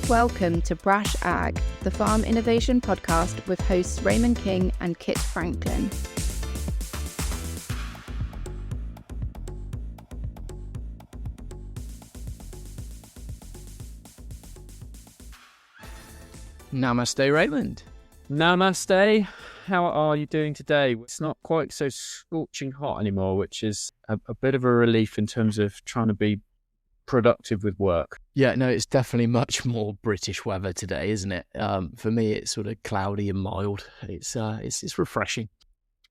Welcome to Brash Ag, the farm innovation podcast with hosts Raymond King and Kit Franklin. Namaste, Raymond. Namaste. How are you doing today? It's not quite so scorching hot anymore, which is a bit of a relief in terms of trying to be productive with work. Yeah, no, it's definitely much more British weather today, isn't it? For me, it's sort of cloudy and mild. It's refreshing.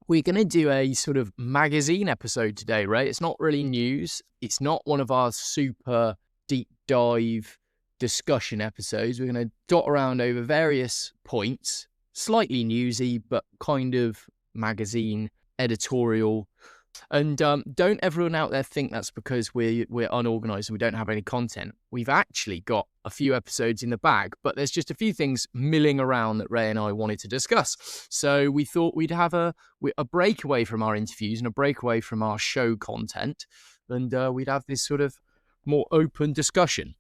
We're going to do a sort of magazine episode today, Ray. It's not really news. It's not one of our super deep dive discussion episodes. We're going to dot around over various points, slightly newsy, but kind of magazine editorial. And don't everyone out there think that's because we're unorganized and we don't have any content. We've actually got a few episodes in the bag, but there's just a few things milling around that Ray and I wanted to discuss. So we thought we'd have a breakaway from our interviews and a breakaway from our show content, and we'd have this sort of more open discussion.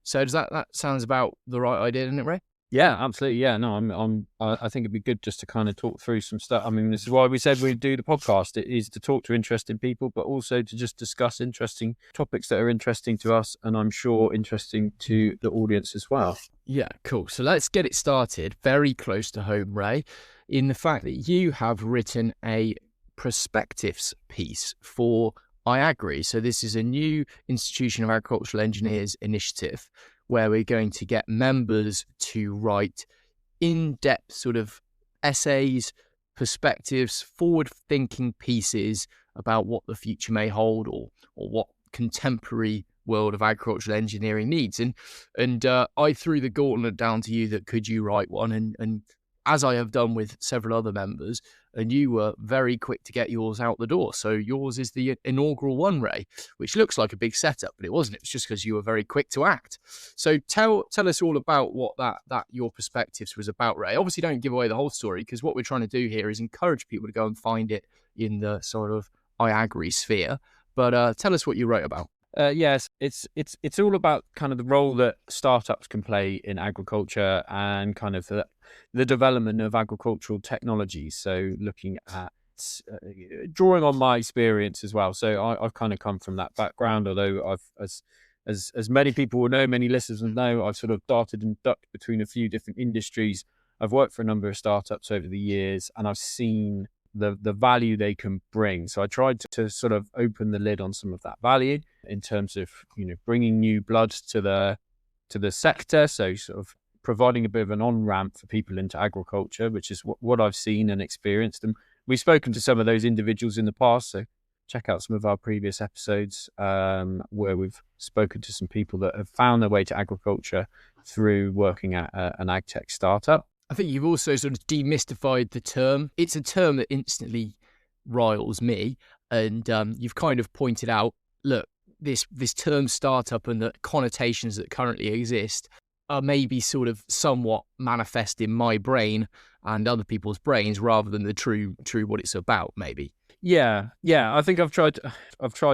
So does that sounds about the right idea, doesn't it, Ray? Yeah, absolutely. Yeah, no, I think it'd be good just to kind of talk through some stuff. I mean, this is why we said we'd do the podcast. It is to talk to interesting people, but also to just discuss interesting topics that are interesting to us, and I'm sure interesting to the audience as well. Yeah, cool. So let's get it started. Very close to home, Ray, in the fact that you have written a perspectives piece for iAgri. So this is a new Institution of Agricultural Engineers initiative where we're going to get members to write in-depth sort of essays, perspectives, forward-thinking pieces about what the future may hold or what contemporary world of agricultural engineering needs. And I threw the gauntlet down to you that could you write one? And as I have done with several other members, and you were very quick to get yours out the door. So yours is the inaugural one, Ray, which looks like a big setup, but it wasn't. It was just because you were very quick to act. So tell us all about what that your perspectives was about, Ray. Obviously, don't give away the whole story, because what we're trying to do here is encourage people to go and find it in the sort of iAgri sphere. But tell us what you wrote about. Yes, it's all about kind of the role that startups can play in agriculture and kind of the development of agricultural technologies. So looking at drawing on my experience as well. So I've kind of come from that background, although I've, as many people will know, many listeners will know, I've sort of darted and ducked between a few different industries. I've worked for a number of startups over the years, and I've seen the value they can bring. So I tried to sort of open the lid on some of that value in terms of, bringing new blood to the sector. So sort of providing a bit of an on-ramp for people into agriculture, which is what I've seen and experienced. And we've spoken to some of those individuals in the past. So check out some of our previous episodes where we've spoken to some people that have found their way to agriculture through working at an agtech startup. I think you've also sort of demystified the term. It's a term that instantly riles me. And you've kind of pointed out, look, this term startup and the connotations that currently exist are maybe sort of somewhat manifest in my brain and other people's brains rather than the true what it's about, maybe. Yeah. I think I've tried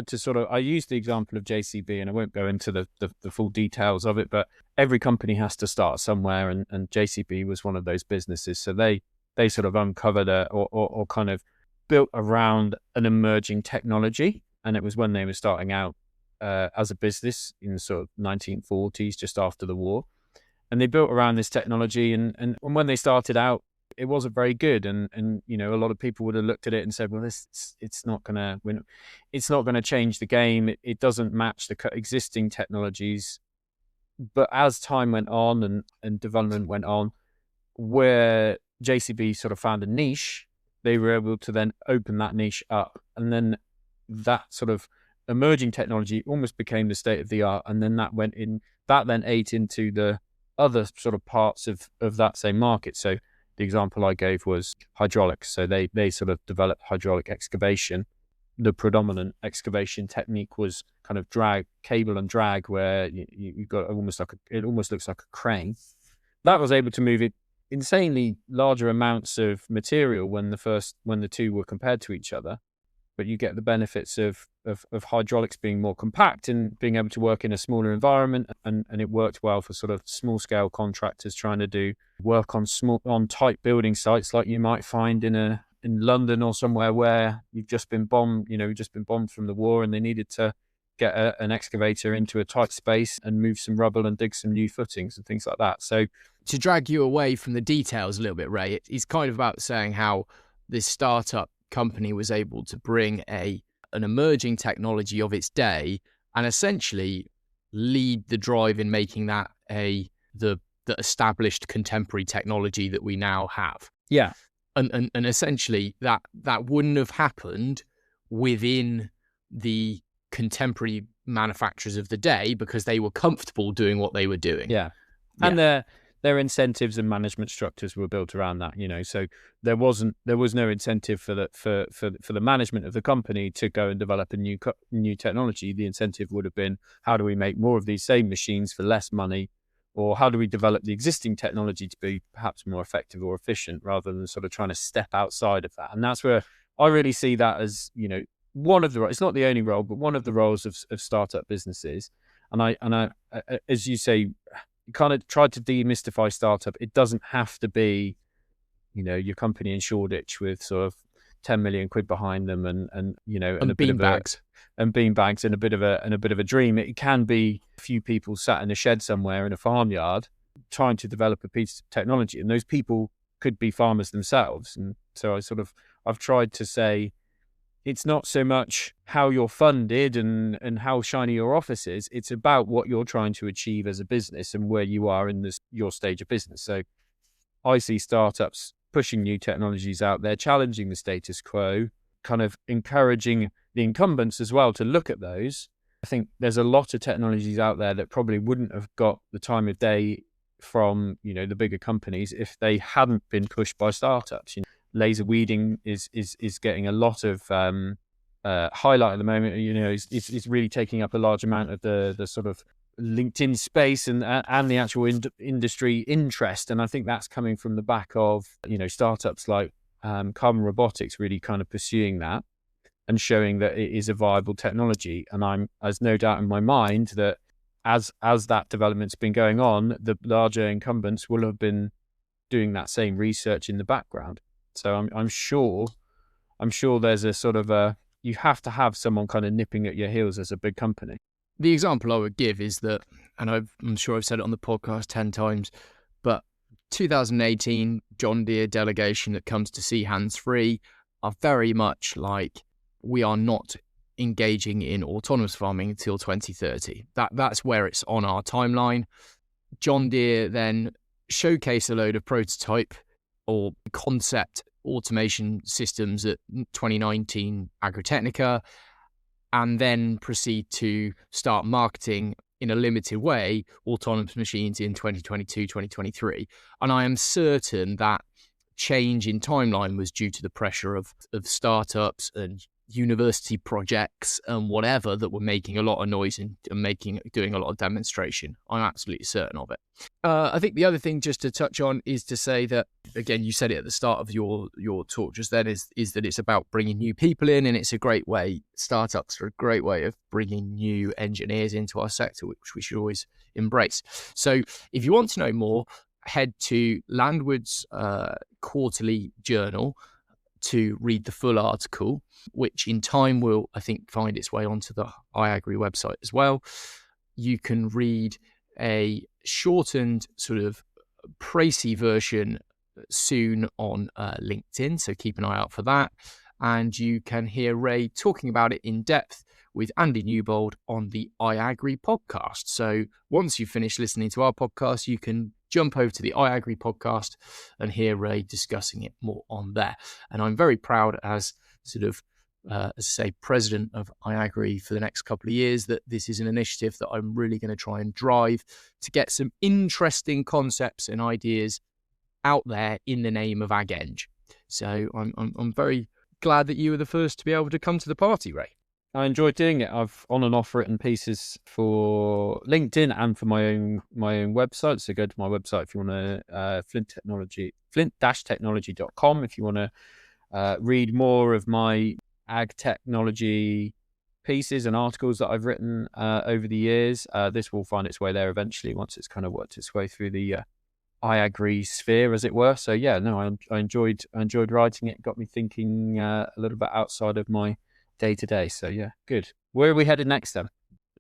to sort of, I used the example of JCB, and I won't go into the full details of it, but every company has to start somewhere, and JCB was one of those businesses. So they sort of uncovered or kind of built around an emerging technology. And it was when they were starting out as a business in the sort of 1940s, just after the war. And they built around this technology. And when they started out, it wasn't very good, and a lot of people would have looked at it and said, well, it's not gonna change the game. It doesn't match the existing technologies. But as time went on and development went on, where JCB sort of found a niche, they were able to then open that niche up, and then that sort of emerging technology almost became the state of the art, and then that then ate into the other sort of parts of that same market. So the example I gave was hydraulics. So they sort of developed hydraulic excavation. The predominant excavation technique was kind of cable and drag, where you got it almost looks like a crane. That was able to move it insanely larger amounts of material when the two were compared to each other. but you get the benefits of hydraulics being more compact and being able to work in a smaller environment. And it worked well for sort of small scale contractors trying to do work on tight building sites like you might find in London or somewhere where you've just been bombed, from the war, and they needed to get an excavator into a tight space and move some rubble and dig some new footings and things like that. So to drag you away from the details a little bit, Ray, it's kind of about saying how this startup company was able to bring an emerging technology of its day and essentially lead the drive in making that the established contemporary technology that we now have. Yeah. And essentially that wouldn't have happened within the contemporary manufacturers of the day because they were comfortable doing what they were doing. Yeah. And their incentives and management structures were built around that, so there was no incentive for the management of the company to go and develop a new technology. The incentive would have been, how do we make more of these same machines for less money, or how do we develop the existing technology to be perhaps more effective or efficient, rather than sort of trying to step outside of that. And that's where I really see that as, one of the, it's not the only role, but one of the roles of startup businesses. And I, as you say, kind of tried to demystify startup. It doesn't have to be, your company in Shoreditch with sort of 10 million quid behind them and a bit of beanbags and a bit of a dream. It can be a few people sat in a shed somewhere in a farmyard trying to develop a piece of technology, and those people could be farmers themselves. And so I've tried to say, it's not so much how you're funded and how shiny your office is. It's about what you're trying to achieve as a business and where you are in your stage of business. So I see startups pushing new technologies out there, challenging the status quo, kind of encouraging the incumbents as well to look at those. I think there's a lot of technologies out there that probably wouldn't have got the time of day from, the bigger companies if they hadn't been pushed by startups. Laser weeding is getting a lot of highlight at the moment. It's really taking up a large amount of the sort of LinkedIn space and the actual industry interest. And I think that's coming from the back of startups like Carbon Robotics really kind of pursuing that and showing that it is a viable technology. And there's no doubt in my mind that as that development's been going on, the larger incumbents will have been doing that same research in the background. So I'm sure there's a sort of you have to have someone kind of nipping at your heels as a big company. The example I would give is that, and I'm sure I've said it on the podcast 10 times, but 2018 John Deere delegation that comes to see hands-free are very much like, we are not engaging in autonomous farming until 2030. That's where it's on our timeline. John Deere then showcase a load of prototype or concept automation systems at 2019 Agritechnica, and then proceed to start marketing in a limited way autonomous machines in 2022, 2023. And I am certain that change in timeline was due to the pressure of startups and university projects and whatever that were making a lot of noise and doing a lot of demonstration. I'm absolutely certain of it. I think the other thing just to touch on is to say that, again, you said it at the start of your talk just then, is that it's about bringing new people in, and it's a great way, startups are a great way of bringing new engineers into our sector, which we should always embrace. So if you want to know more, head to Landward's quarterly journal to read the full article, which in time will, I think, find its way onto the iAgri website as well. You can read a shortened sort of précis version soon on LinkedIn, so keep an eye out for that. And you can hear Ray talking about it in depth with Andy Newbold on the iAgri podcast. So once you've finished listening to our podcast, you can jump over to the iAgri podcast and hear Ray discussing it more on there. And I'm very proud as sort of, as I say, president of iAgri for the next couple of years, that this is an initiative that I'm really going to try and drive to get some interesting concepts and ideas out there in the name of AgEng. So I'm very glad that you were the first to be able to come to the party, Ray. I enjoyed doing it. I've on and off written pieces for LinkedIn and for my own website. So go to my website if you want to, flint-technology.com if you want to read more of my ag technology pieces and articles that I've written over the years. This will find its way there eventually once it's kind of worked its way through the iAgri sphere, as it were. So yeah, no, I enjoyed writing it. Got me thinking a little bit outside of my day to day. So yeah, good. Where are we headed next then?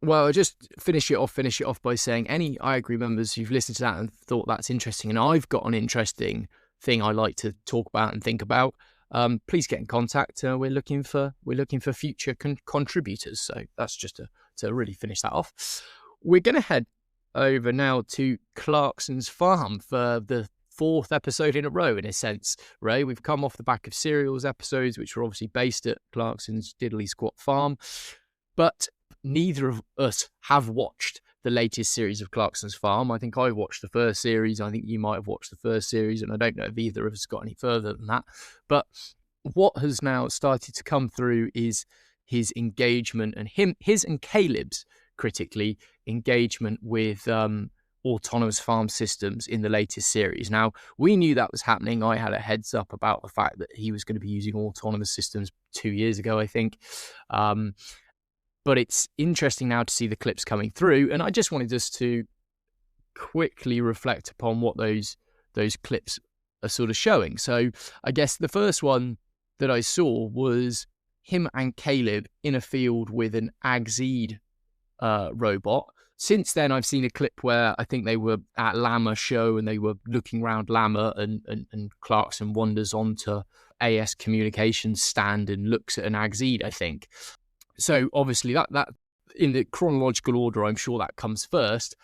Well, I'll just finish it off by saying any iAgri members who've listened to that and thought that's interesting, and I've got an interesting thing I like to talk about and think about, please get in contact. We're looking for future contributors. So that's just to really finish that off. We're going to head over now to Clarkson's farm for the 4th episode in a row, in a sense. Ray, we've come off the back of Serials episodes, which were obviously based at Clarkson's Diddley Squat Farm, but neither of us have watched the latest series of Clarkson's Farm. I think I watched the first series. I think you might have watched the first series, and I don't know if either of us got any further than that. But what has now started to come through is his engagement and his and Kaleb's, critically, engagement with autonomous farm systems in the latest series. Now, we knew that was happening. I had a heads up about the fact that he was going to be using autonomous systems 2 years ago, I think. But it's interesting now to see the clips coming through, and I just wanted us to quickly reflect upon what those clips are sort of showing. So I guess the first one that I saw was him and Kaleb in a field with an AgZeed robot. Since then, I've seen a clip where I think they were at Llama show and they were looking around Llama, and Clarkson wanders onto AS Communications stand and looks at an AgZeed, I think. So obviously that in the chronological order, I'm sure that comes first.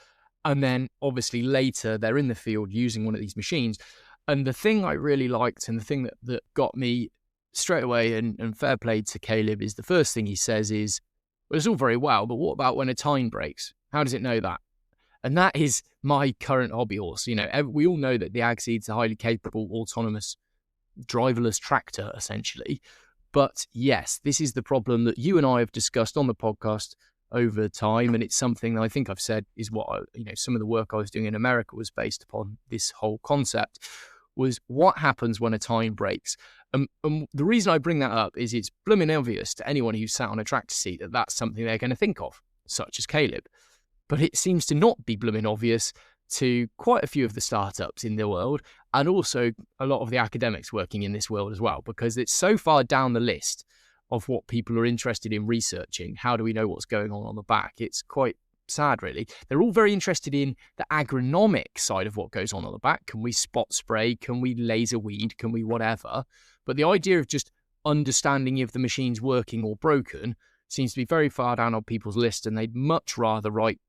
And then obviously later they're in the field using one of these machines. And the thing I really liked, and the thing that got me straight away, and fair play to Kaleb, is the first thing he says is, well, it's all very well, but what about when a tine breaks? How does it know that? And that is my current hobby horse. You know, we all know that the AgZeed's a highly capable, autonomous, driverless tractor, essentially. But yes, this is the problem that you and I have discussed on the podcast over time, and it's something that I think I've said is what some of the work I was doing in America was based upon this whole concept, was what happens when a tine breaks. And the reason I bring that up is it's blooming obvious to anyone who's sat on a tractor seat that that's something they're going to think of, such as Kaleb. But it seems to not be blooming obvious to quite a few of the startups in the world, and also a lot of the academics working in this world as well, because it's so far down the list of what people are interested in researching. How do we know what's going on the back? It's quite sad, really. They're all very interested in the agronomic side of what goes on the back. Can we spot spray? Can we laser weed? Can we whatever? But the idea of just understanding if the machine's working or broken seems to be very far down on people's list, and they'd much rather write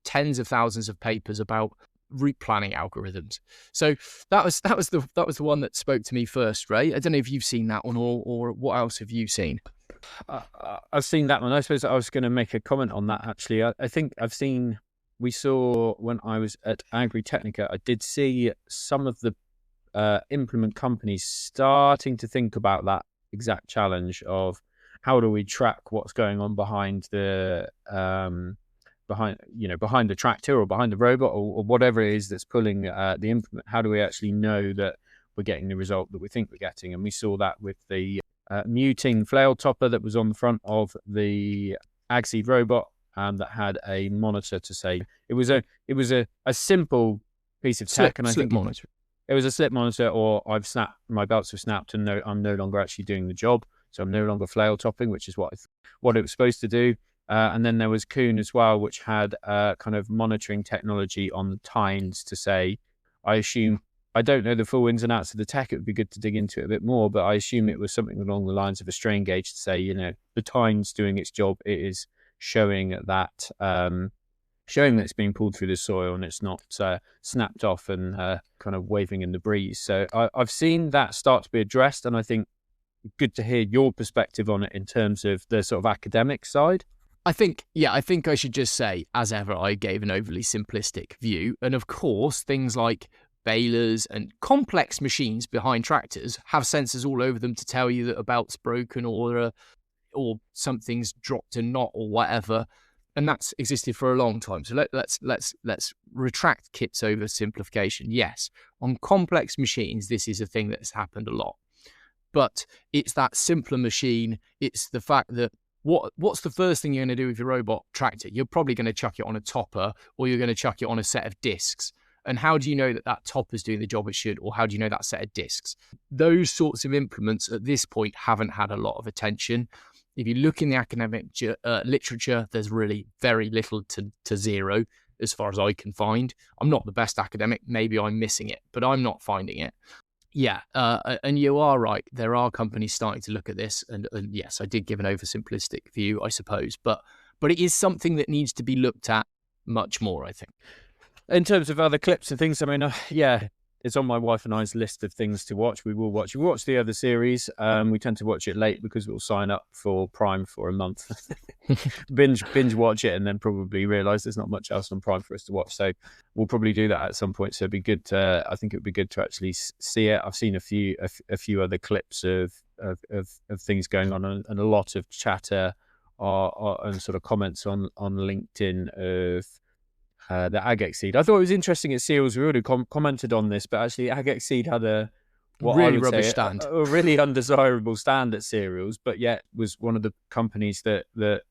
tens of thousands of papers about route planning algorithms. So that was the one that spoke to me first, Ray. I don't know if you've seen that one, or what else have you seen? I've seen that one. I suppose I was going to make a comment on that, actually. I think we saw when I was at Agritechnica, I did see some of the implement companies starting to think about that exact challenge of how do we track what's going on behind the behind the tractor or behind the robot or whatever it is that's pulling the implement. How do we actually know that we're getting the result that we think we're getting? And we saw that with the muting flail topper that was on the front of the AgZeed robot, that had a monitor to say it was a simple piece of tech, and I think monitor. It was a slip monitor, or my belts have snapped and I'm no longer actually doing the job, so I'm no longer flail topping, which is what it was supposed to do. And then there was Kuhn as well, which had kind of monitoring technology on the tines to say, I don't know the full ins and outs of the tech. It would be good to dig into it a bit more, but I assume it was something along the lines of a strain gauge to say, the tine's doing its job. It is showing that it's being pulled through the soil and it's not snapped off and kind of waving in the breeze. So I've seen that start to be addressed, and I think good to hear your perspective on it in terms of the sort of academic side. I think I should just say, as ever, I gave an overly simplistic view. And of course, things like balers and complex machines behind tractors have sensors all over them to tell you that a belt's broken or something's dropped a knot or whatever. And that's existed for a long time. So let's retract Kit's oversimplification. Yes, on complex machines, this is a thing that's happened a lot. but it's that simpler machine. It's the fact that what's the first thing you're going to do with your robot tractor? You're probably going to chuck it on a topper, or you're going to chuck it on a set of discs. And how do you know that that topper's doing the job it should, or how do you know that set of discs? Those sorts of implements at this point haven't had a lot of attention. If you look in the academic literature, there's really very little to zero as far as I can find. I'm not the best academic. Maybe I'm missing it, but I'm not finding it. Yeah, and you are right. There are companies starting to look at this, and yes, I did give an oversimplistic view, I suppose, but it is something that needs to be looked at much more, I think. In terms of other clips and things, I mean, yeah, it's on my wife and I's list of things to watch. We will watch. We watch the other series. We tend to watch it late because we'll sign up for Prime for a month, binge watch it, and then probably realise there's not much else on Prime for us to watch. So we'll probably do that at some point. So it'd be good. I think it would be good to actually see it. I've seen a few other clips of things going on, and a lot of chatter and sort of comments on LinkedIn of the AgEx seed. I thought it was interesting at Cereals. We already commented on this, but actually AgEx seed had a really rubbish stand, a really undesirable stand at Cereals, but yet was one of the companies that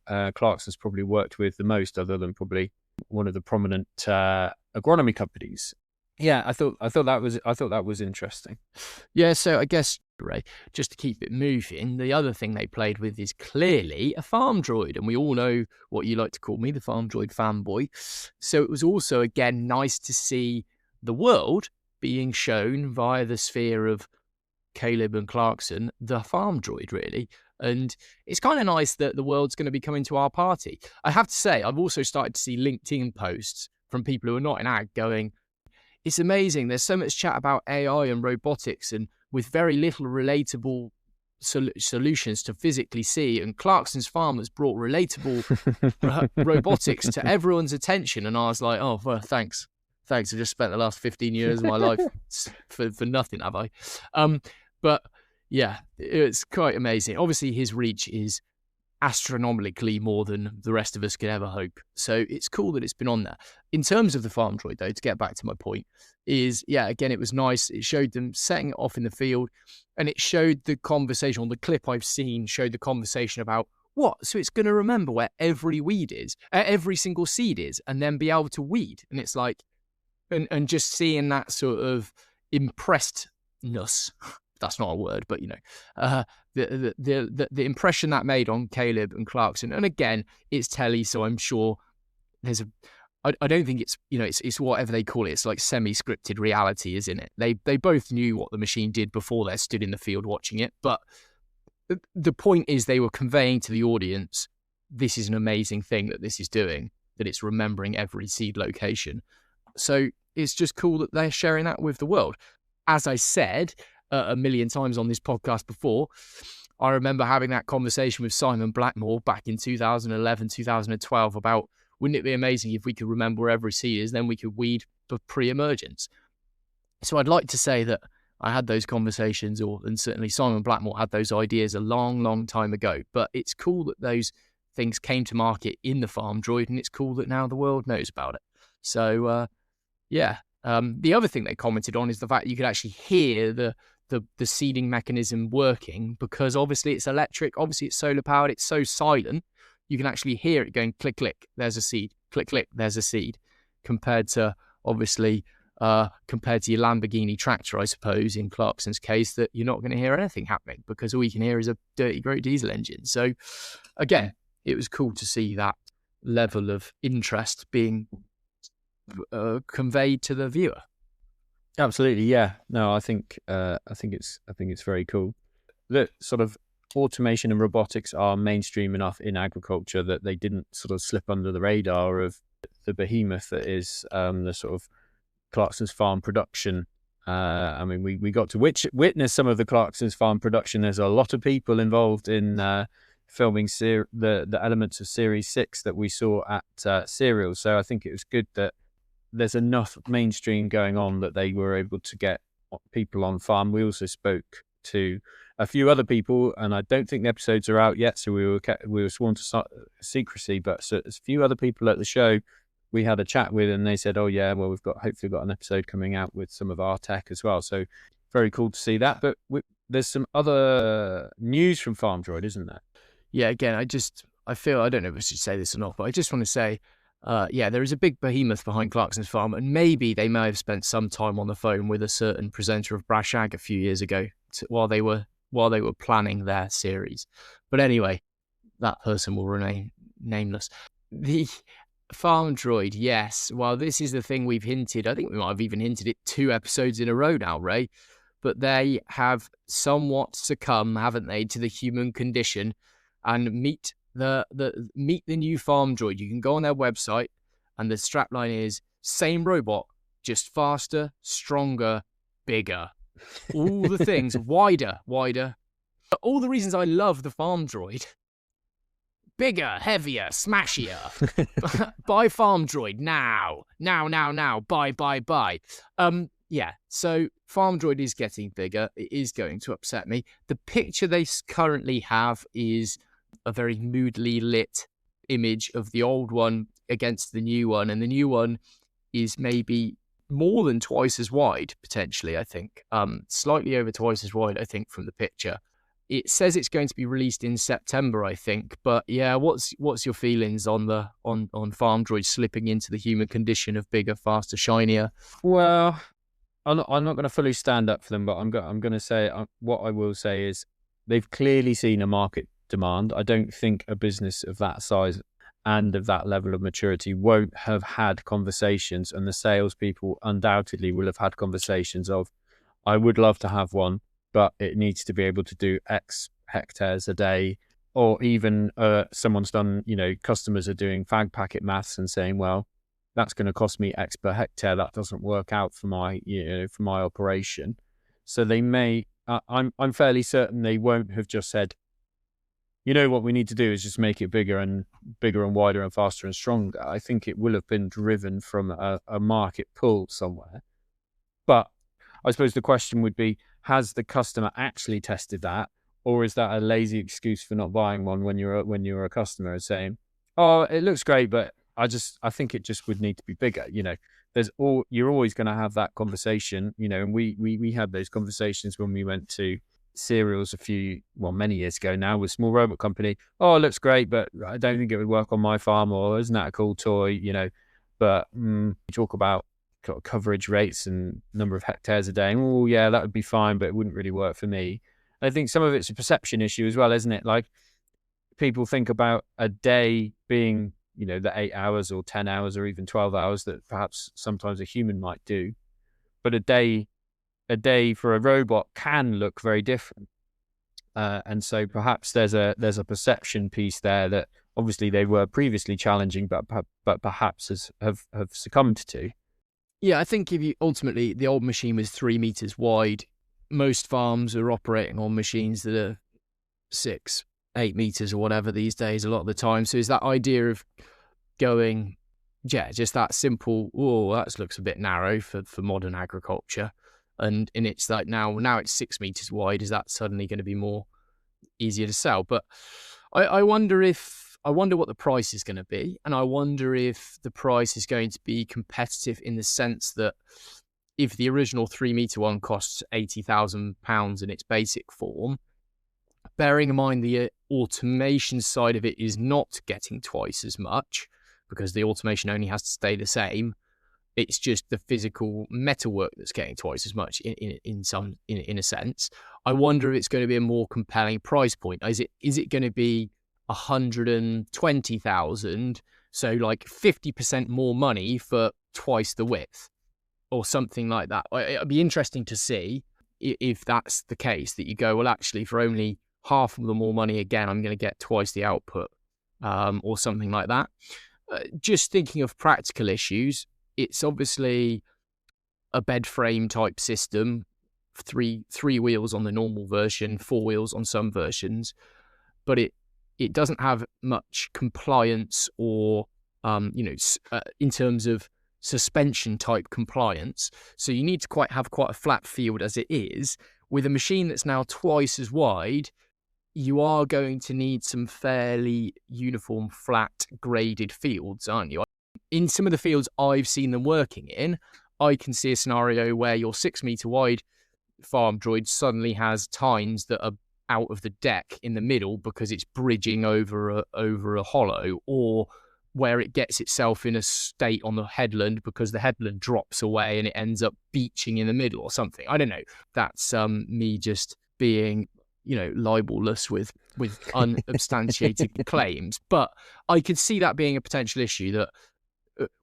Clarksons probably worked with the most, other than probably one of the prominent agronomy companies. Yeah, I thought that was interesting. Yeah, so I guess, Ray, just to keep it moving, the other thing they played with is clearly a farm droid, and we all know what you like to call me, the farm droid fanboy. So it was also, again, nice to see the world being shown via the sphere of Kaleb and Clarkson, the farm droid, really. And it's kind of nice that the world's going to be coming to our party. I have to say, I've also started to see LinkedIn posts from people who are not in ag going, it's amazing. There's so much chat about AI and robotics, and with very little relatable solutions to physically see. And Clarkson's farm has brought relatable robotics to everyone's attention. And I was like, oh, well, thanks. I've just spent the last 15 years of my life for nothing, have I? But yeah, it's quite amazing. Obviously, his reach is astronomically more than the rest of us could ever hope. So it's cool that it's been on there. In terms of the farm droid, though, to get back to my point, is, yeah, again, it was nice. It showed them setting it off in the field, and it showed the conversation, on the clip I've seen, showed the conversation about, what? So it's going to remember where every weed is, every single seed is, and then be able to weed. And it's like, and just seeing that sort of impressedness, that's not a word, but, you know, the impression that made on Kaleb and Clarkson. And again, it's telly, so I'm sure there's I don't think it's, you know, it's whatever they call it. It's like semi-scripted reality, isn't it? They both knew what the machine did before they stood in the field watching it. But the point is, they were conveying to the audience, this is an amazing thing that this is doing, that it's remembering every seed location. So it's just cool that they're sharing that with the world. As I said a million times on this podcast before, I remember having that conversation with Simon Blackmore back in 2011, 2012 about, wouldn't it be amazing if we could remember where every seed is, then we could weed for pre-emergence. So I'd like to say that I had those conversations, and certainly Simon Blackmore had those ideas a long, long time ago. But it's cool that those things came to market in the farm droid, and it's cool that now the world knows about it. So, yeah. The other thing they commented on is the fact that you could actually hear the seeding mechanism working, because obviously it's electric, obviously it's solar powered, it's so silent, you can actually hear it going click, click, there's a seed, click, click, there's a seed, compared to your Lamborghini tractor, I suppose, in Clarkson's case, that you're not going to hear anything happening because all you can hear is a dirty, great diesel engine. So again, it was cool to see that level of interest being conveyed to the viewer. Absolutely, yeah. No, I think it's very cool that sort of automation and robotics are mainstream enough in agriculture that they didn't sort of slip under the radar of the behemoth that is the sort of Clarkson's farm production. I mean, we got to witness some of the Clarkson's farm production. There's a lot of people involved in filming the elements of Series 6 that we saw at Cereals. So I think it was good that there's enough mainstream going on that they were able to get people on farm. We also spoke to a few other people, and I don't think the episodes are out yet, so we were sworn to secrecy, but so a few other people at the show we had a chat with, and they said, oh yeah, well, we've hopefully got an episode coming out with some of our tech as well. So very cool to see that. But there's some other news from FarmDroid, isn't there? Yeah, again, I feel, I don't know if I should say this or not, but I just want to say, there is a big behemoth behind Clarkson's farm, and maybe they may have spent some time on the phone with a certain presenter of Brash a few years ago while they were planning their series. But anyway, that person will remain nameless. The FarmDroid, yes. Well, this is the thing we've hinted. I think we might have even hinted it 2 episodes in a row now, Ray. But they have somewhat succumbed, haven't they, to the human condition, and meet the new FarmDroid. You can go on their website, and the strapline is same robot, just faster, stronger, bigger. All the things, wider. All the reasons I love the FarmDroid. Bigger, heavier, smashier. Buy FarmDroid now. Buy. Yeah, so FarmDroid is getting bigger. It is going to upset me. The picture they currently have is a very moodily lit image of the old one against the new one. And the new one is maybe more than twice as wide, potentially, I think. Slightly over twice as wide, I think, from the picture. It says it's going to be released in September, I think. But yeah, what's your feelings on FarmDroid slipping into the human condition of bigger, faster, shinier? Well, I'm not going to fully stand up for them, but I'm going to say what I will say is they've clearly seen a market demand. I don't think a business of that size and of that level of maturity won't have had conversations, and the salespeople undoubtedly will have had conversations of, I would love to have one, but it needs to be able to do X hectares a day, or even someone's done, customers are doing fag packet maths and saying, well, that's going to cost me X per hectare. That doesn't work out for my operation. So they may, I'm fairly certain they won't have just said, what we need to do is just make it bigger and wider and faster and stronger. I think it will have been driven from a market pull somewhere. But I suppose the question would be, has the customer actually tested that, or is that a lazy excuse for not buying one when you're a customer and saying, oh, it looks great, but I think it just would need to be bigger. You're always going to have that conversation, and we had those conversations when we went to cereals many years ago now with Small Robot Company. Oh, it looks great, but I don't think it would work on my farm, or isn't that a cool toy, but you talk about coverage rates and number of hectares a day, and oh yeah, that would be fine, but it wouldn't really work for me. I think some of it's a perception issue as well, isn't it? Like, people think about a day being the 8 hours or 10 hours or even 12 hours that perhaps sometimes a human might do, but a day for a robot can look very different, and so perhaps there's a perception piece there that obviously they were previously challenging, but perhaps have succumbed to. Yeah, I think ultimately the old machine was 3 meters wide. Most farms are operating on machines that are 6, 8 meters or whatever these days a lot of the time. So is that idea of going, just that simple, that looks a bit narrow for modern agriculture. And it's like now it's 6 meters wide. Is that suddenly going to be more easier to sell? But I wonder what the price is going to be. And I wonder if the price is going to be competitive in the sense that if the original 3 meter one costs £80,000 in its basic form, bearing in mind the automation side of it is not getting twice as much because the automation only has to stay the same. It's just the physical metalwork that's getting twice as much in a sense. I wonder if it's going to be a more compelling price point. Is it going to be 120,000, so like 50% more money for twice the width or something like that? It'd be interesting to see if that's the case, that you go, well, actually for only half of the more money, again, I'm going to get twice the output, or something like that. Just thinking of practical issues, it's obviously a bed frame type system, three wheels on the normal version, 4 wheels on some versions, but it doesn't have much compliance or in terms of suspension type compliance. So you need to have quite a flat field as it is. With a machine that's now twice as wide, you are going to need some fairly uniform, flat, graded fields, aren't you? In some of the fields I've seen them working in, I can see a scenario where your 6 meter wide farm droid suddenly has tines that are out of the deck in the middle because it's bridging over a hollow, or where it gets itself in a state on the headland because the headland drops away and it ends up beaching in the middle or something. I don't know. That's me just being, libelous with unsubstantiated claims. But I could see that being a potential issue, that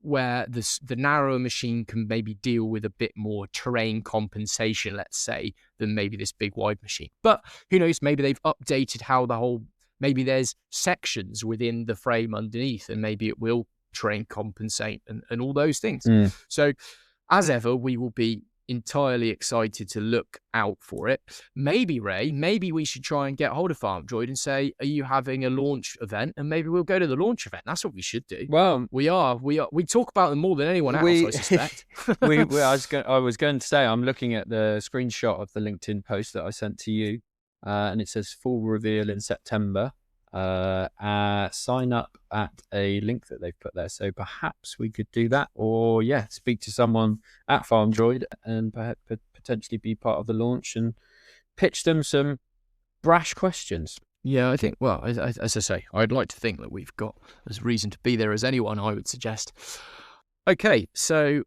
where the narrower machine can maybe deal with a bit more terrain compensation, let's say, than maybe this big wide machine. But who knows, maybe they've updated how maybe there's sections within the frame underneath, and maybe it will terrain compensate and all those things. So as ever, we will be entirely excited to look out for it. Maybe, Ray, we should try and get hold of Farm Droid and say, are you having a launch event? And maybe we'll go to the launch event. That's what we should do. Well, we are. We talk about them more than anyone else, I suspect. I was going to say, I'm looking at the screenshot of the LinkedIn post that I sent to you, and it says full reveal in September. Sign up at a link that they've put there. So perhaps we could do that, or speak to someone at Farm Droid and perhaps potentially be part of the launch and pitch them some brash questions. Yeah, I think, well, as I say, I'd like to think that we've got as reason to be there as anyone, I would suggest. Okay, so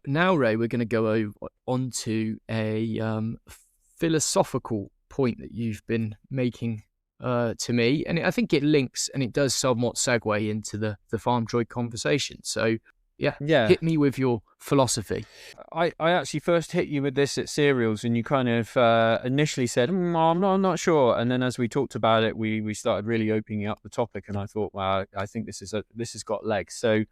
now, Ray, we're going to go on to a philosophical point that you've been making to me, and I think it links and it does somewhat segue into the Farm Droid conversation. So hit me with your philosophy. I actually first hit you with this at cereals, and you kind of initially said, I'm not sure, and then as we talked about it, we started really opening up the topic, and I thought, wow, I think this has got legs. So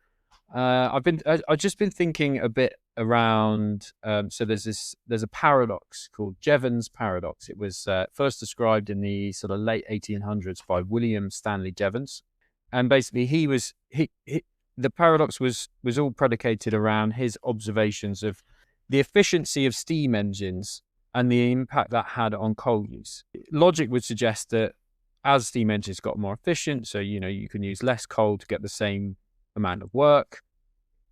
I've just been thinking a bit around. So there's a paradox called Jevons paradox. It was first described in the sort of late 1800s by William Stanley Jevons, and basically the paradox was all predicated around his observations of the efficiency of steam engines and the impact that had on coal use. Logic would suggest that as steam engines got more efficient, so you can use less coal to get the same amount of work,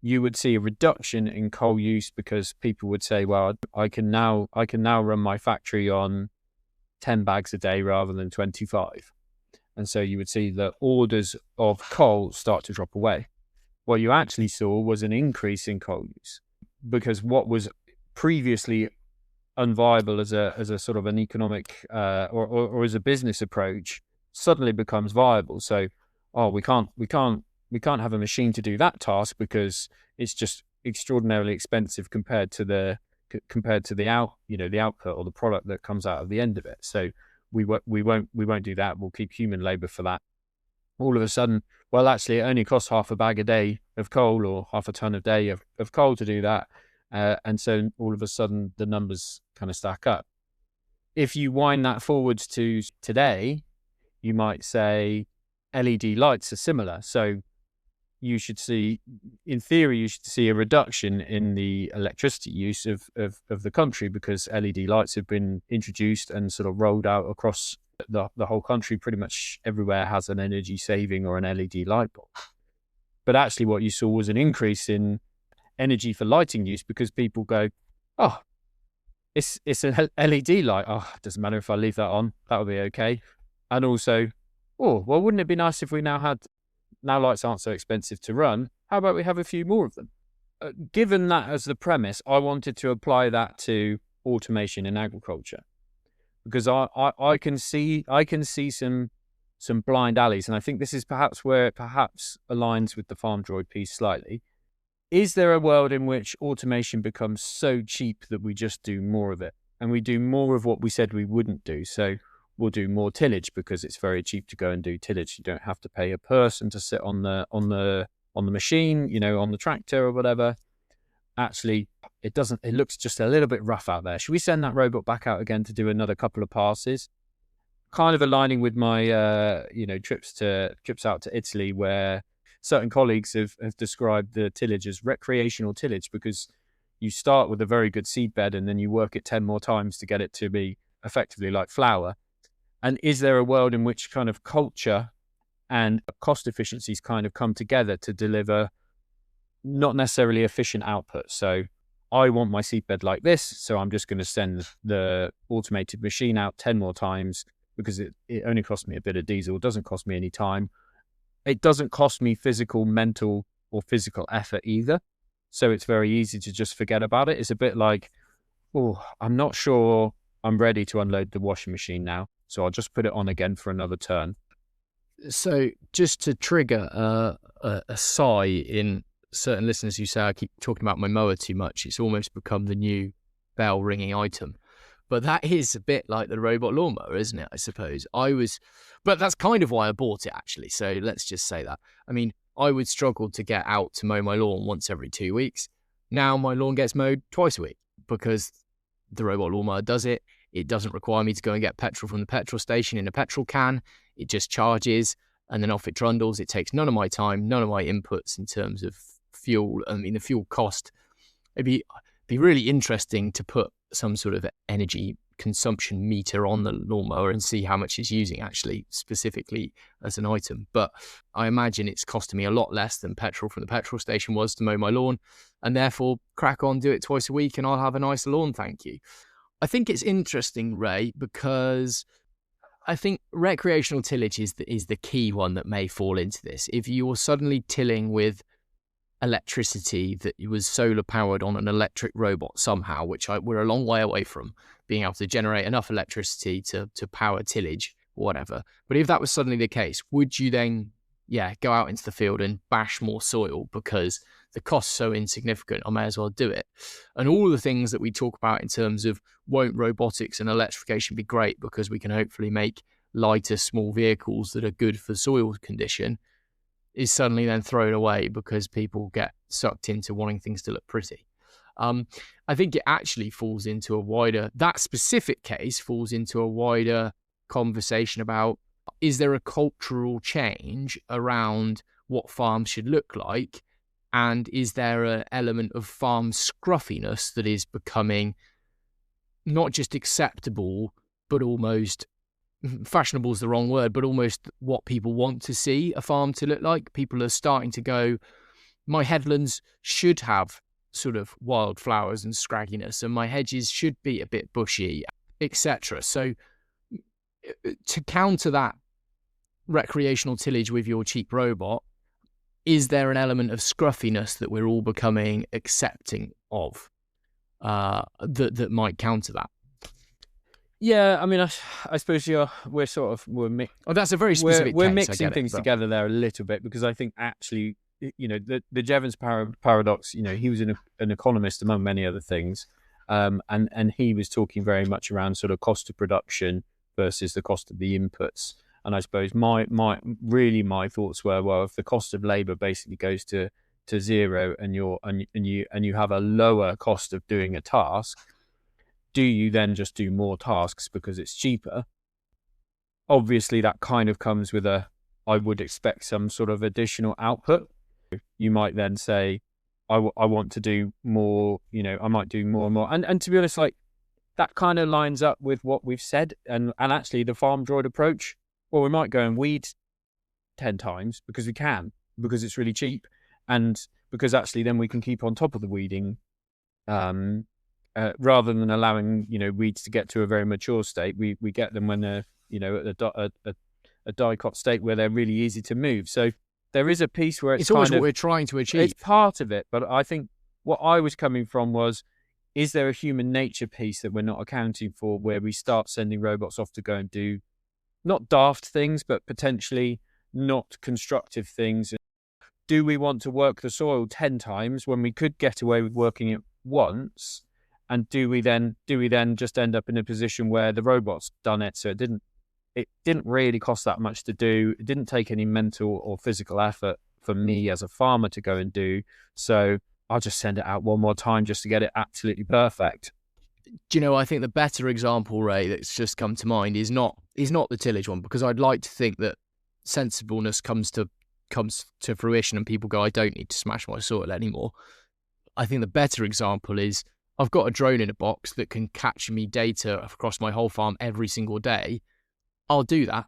you would see a reduction in coal use because people would say, well, I can now run my factory on 10 bags a day rather than 25. And so you would see the orders of coal start to drop away. What you actually saw was an increase in coal use, because what was previously unviable as a sort of an economic or as a business approach suddenly becomes viable. So, we can't have a machine to do that task because it's just extraordinarily expensive compared to the output or the product that comes out of the end of it. So we won't do that. We'll keep human labor for that. All of a sudden, well, actually, it only costs half a bag a day of coal or half a ton a day of coal to do that. And so all of a sudden, the numbers kind of stack up. If you wind that forward to today, you might say LED lights are similar. So you should see, in theory, a reduction in the electricity use of the country because LED lights have been introduced and sort of rolled out across the whole country. Pretty much everywhere has an energy saving or an LED light bulb. But actually what you saw was an increase in energy for lighting use because people go, oh, it's an LED light. Oh, it doesn't matter if I leave that on. That'll be okay. And also, well, wouldn't it be nice if we now lights aren't so expensive to run. How about we have a few more of them? Given that as the premise, I wanted to apply that to automation in agriculture because I can see some blind alleys, and I think this is perhaps where it perhaps aligns with the Farm Droid piece slightly. Is there a world in which automation becomes so cheap that we just do more of it and we do more of what we said we wouldn't do? So we'll do more tillage because it's very cheap to go and do tillage. You don't have to pay a person to sit on the machine, on the tractor or whatever. Actually, it looks just a little bit rough out there. Should we send that robot back out again to do another couple of passes? Kind of aligning with my trips out to Italy, where certain colleagues have described the tillage as recreational tillage because you start with a very good seed bed and then you work it 10 more times to get it to be effectively like flour. And is there a world in which kind of culture and cost efficiencies kind of come together to deliver not necessarily efficient output? So I want my seedbed like this, so I'm just going to send the automated machine out 10 more times because it only costs me a bit of diesel. It doesn't cost me any time. It doesn't cost me physical, mental, or physical effort either. So it's very easy to just forget about it. It's a bit like, oh, I'm not sure I'm ready to unload the washing machine now, so I'll just put it on again for another turn. So just to trigger a sigh in certain listeners who say I keep talking about my mower too much, it's almost become the new bell ringing item. But that is a bit like the robot lawnmower, isn't it? I suppose but that's kind of why I bought it, actually. So let's just say that. I mean, I would struggle to get out to mow my lawn once every 2 weeks. Now my lawn gets mowed twice a week because the robot lawnmower does it. It doesn't require me to go and get petrol from the petrol station in a petrol can. It just charges and then off it trundles. It takes none of my time, none of my inputs in terms of fuel. I mean, the fuel cost. It'd be really interesting to put some sort of energy consumption meter on the lawnmower and see how much it's using actually specifically as an item. But I imagine it's costing me a lot less than petrol from the petrol station was to mow my lawn, and therefore crack on, do it twice a week and I'll have a nice lawn, thank you. I think it's interesting, Ray, because I think recreational tillage is the key one that may fall into this. If you're suddenly tilling with electricity that was solar powered on an electric robot somehow, which we're a long way away from being able to generate enough electricity to power tillage, whatever. But if that was suddenly the case, would you then, go out into the field and bash more soil because the cost's so insignificant, I may as well do it? And all the things that we talk about in terms of won't robotics and electrification be great because we can hopefully make lighter, small vehicles that are good for soil condition, is suddenly then thrown away because people get sucked into wanting things to look pretty. I think it actually falls into that specific case falls into a wider conversation about, is there a cultural change around what farms should look like? And is there an element of farm scruffiness that is becoming not just acceptable, but almost fashionable is the wrong word, but almost what people want to see a farm to look like? People are starting to go, my headlands should have sort of wildflowers and scragginess, and my hedges should be a bit bushy, etc. So to counter that recreational tillage with your cheap robot, is there an element of scruffiness that we're all becoming accepting of that might counter that? Yeah, I mean, I suppose we're that's a very specific we're case, mixing things together there a little bit, because I think actually, the Jevons paradox, he was an economist among many other things, and he was talking very much around sort of cost of production versus the cost of the inputs. And I suppose my thoughts were, well, if the cost of labor basically goes to zero and you have a lower cost of doing a task, do you then just do more tasks because it's cheaper? Obviously, that kind of comes with I would expect some sort of additional output. You might then say, I want to do more, I might do more and more. And to be honest, like, that kind of lines up with what we've said. And actually, the farm droid approach, well, we might go and weed 10 times because we can, because it's really cheap. And because actually then we can keep on top of the weeding, rather than allowing weeds to get to a very mature state. We get them when they're at a dicot state where they're really easy to move. So there is a piece where it's always what we're trying to achieve. It's part of it, but I think what I was coming from was, is there a human nature piece that we're not accounting for, where we start sending robots off to go and do not daft things, but potentially not constructive things? Do we want to work the soil 10 times when we could get away with working it once? And do we then just end up in a position where the robot's done it, so it didn't really cost that much to do. It didn't take any mental or physical effort for me as a farmer to go and do. So I'll just send it out one more time just to get it absolutely perfect. Do I think the better example, Ray, that's just come to mind is not the tillage one, because I'd like to think that sensibleness comes to fruition and people go, I don't need to smash my soil anymore. I think the better example is, I've got a drone in a box that can catch me data across my whole farm every single day. I'll do that.